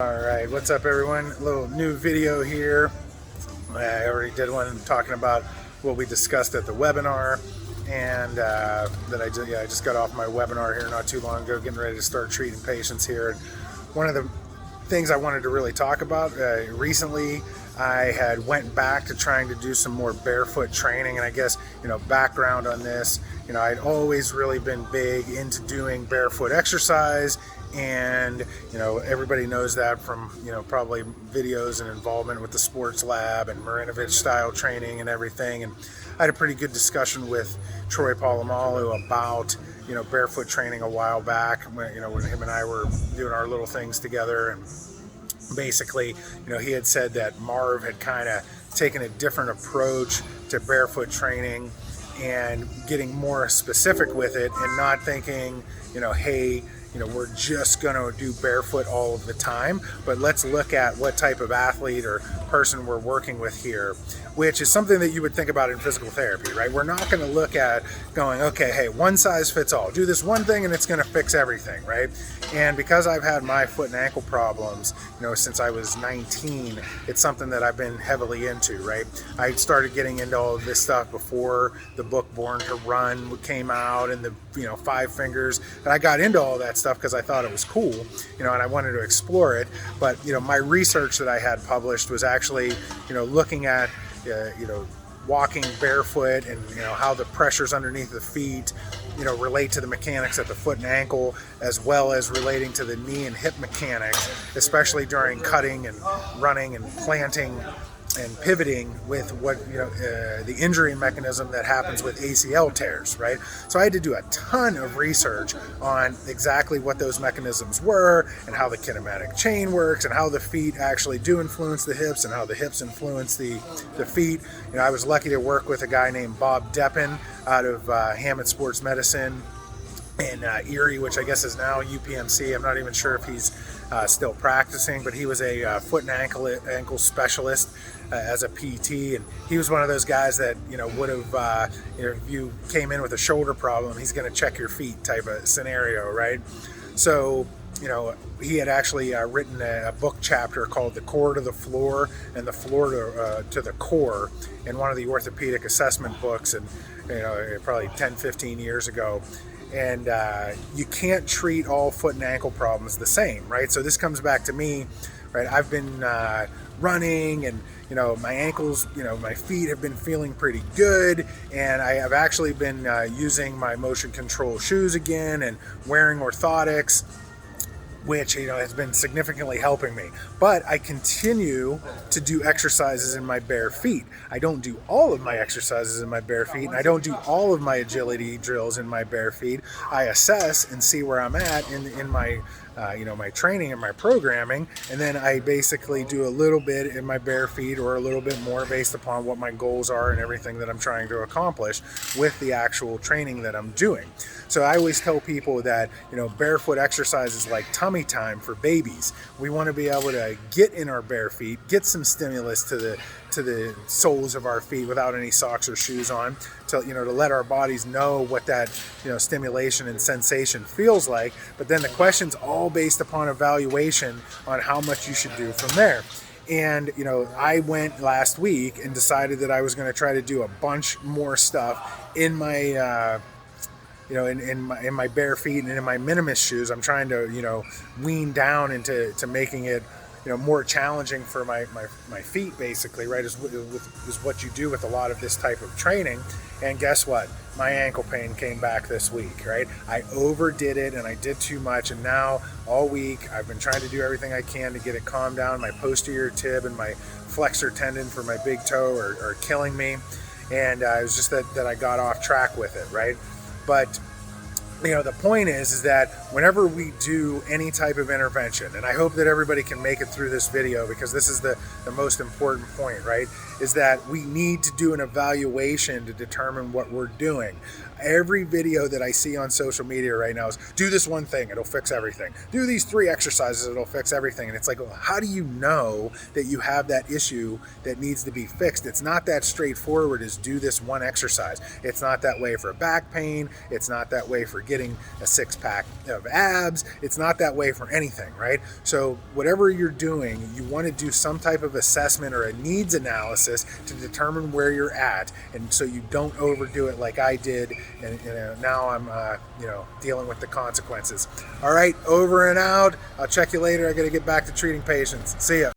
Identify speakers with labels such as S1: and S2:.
S1: Alright, what's up everyone? A little new video here. I already did one talking about what we discussed at the webinar, and I just got off my webinar here not too long ago, getting ready to start treating patients here. And one of the things I wanted to really talk about, recently I had went back to trying to do some more barefoot training, and I guess, background on this, I'd always really been big into doing barefoot exercise. And everybody knows that from probably videos and involvement with the sports lab and Marinovich style training and everything. And I had a pretty good discussion with Troy Polamalu about barefoot training a while back when him and I were doing our little things together. And basically he had said that Marv had kind of taken a different approach to barefoot training and getting more specific with it, and not thinking hey, we're just going to do barefoot all of the time, but let's look at what type of athlete or person we're working with here, which is something that you would think about in physical therapy, right? We're not going to look at going, okay, hey, one size fits all. Do this one thing and it's going to fix everything, right? And because I've had my foot and ankle problems, since I was 19, it's something that I've been heavily into, right? I started getting into all of this stuff before the book Born to Run came out and the, 5 fingers. And I got into all that stuff because I thought it was cool, and I wanted to explore it. But, my research that I had published was actually, looking at, walking barefoot and, how the pressures underneath the feet, relate to the mechanics at the foot and ankle, as well as relating to the knee and hip mechanics, especially during cutting and running and planting and pivoting with what the injury mechanism that happens with ACL tears, right? So I had to do a ton of research on exactly what those mechanisms were and how the kinematic chain works and how the feet actually do influence the hips and how the hips influence the feet. I was lucky to work with a guy named Bob Deppen out of Hammett Sports Medicine in Erie, which I guess is now UPMC. I'm not even sure if he's still practicing, but he was a foot and ankle specialist as a PT, and he was one of those guys that would have if you came in with a shoulder problem, he's going to check your feet type of scenario, right? So he had actually written a book chapter called The Core to the Floor and the Floor to the Core in one of the orthopedic assessment books, and probably 10-15 years ago. And you can't treat all foot and ankle problems the same, right? So this comes back to me, right? I've been running, and my ankles, my feet have been feeling pretty good, and I have actually been using my motion control shoes again and wearing orthotics, which has been significantly helping me. But I continue to do exercises in my bare feet. I don't do all of my exercises in my bare feet, and I don't do all of my agility drills in my bare feet. I assess and see where I'm at in my my training and my programming, and then I basically do a little bit in my bare feet or a little bit more based upon what my goals are and everything that I'm trying to accomplish with the actual training that I'm doing. So I always tell people that barefoot exercise is like tummy time for babies. We want to be able to get in our bare feet, get some stimulus to the soles of our feet without any socks or shoes on, to let our bodies know what that stimulation and sensation feels like. But then the question's all based upon evaluation on how much you should do from there. And I went last week and decided that I was going to try to do a bunch more stuff in my in my bare feet and in my minimus shoes. I'm trying to wean down into making it more challenging for my feet, basically, right? Is what you do with a lot of this type of training. And guess what? My ankle pain came back this week, right? I overdid it and I did too much, and now all week I've been trying to do everything I can to get it calmed down. My posterior tib and my flexor tendon for my big toe are killing me, and it was just that I got off track with it, right? But the point is that whenever we do any type of intervention, and I hope that everybody can make it through this video, because this is the most important point, right? Is that we need to do an evaluation to determine what we're doing. Every video that I see on social media right now is do this one thing, it'll fix everything. Do these 3 exercises, it'll fix everything. And it's like, well, how do you know that you have that issue that needs to be fixed? It's not that straightforward as do this one exercise. It's not that way for back pain. It's not that way for getting a 6-pack of abs. It's not that way for anything, right? So whatever you're doing, you want to do some type of assessment or a needs analysis to determine where you're at, and so you don't overdo it like I did, and now I'm dealing with the consequences. All right, over and out. I'll check you later. I got to get back to treating patients. See ya.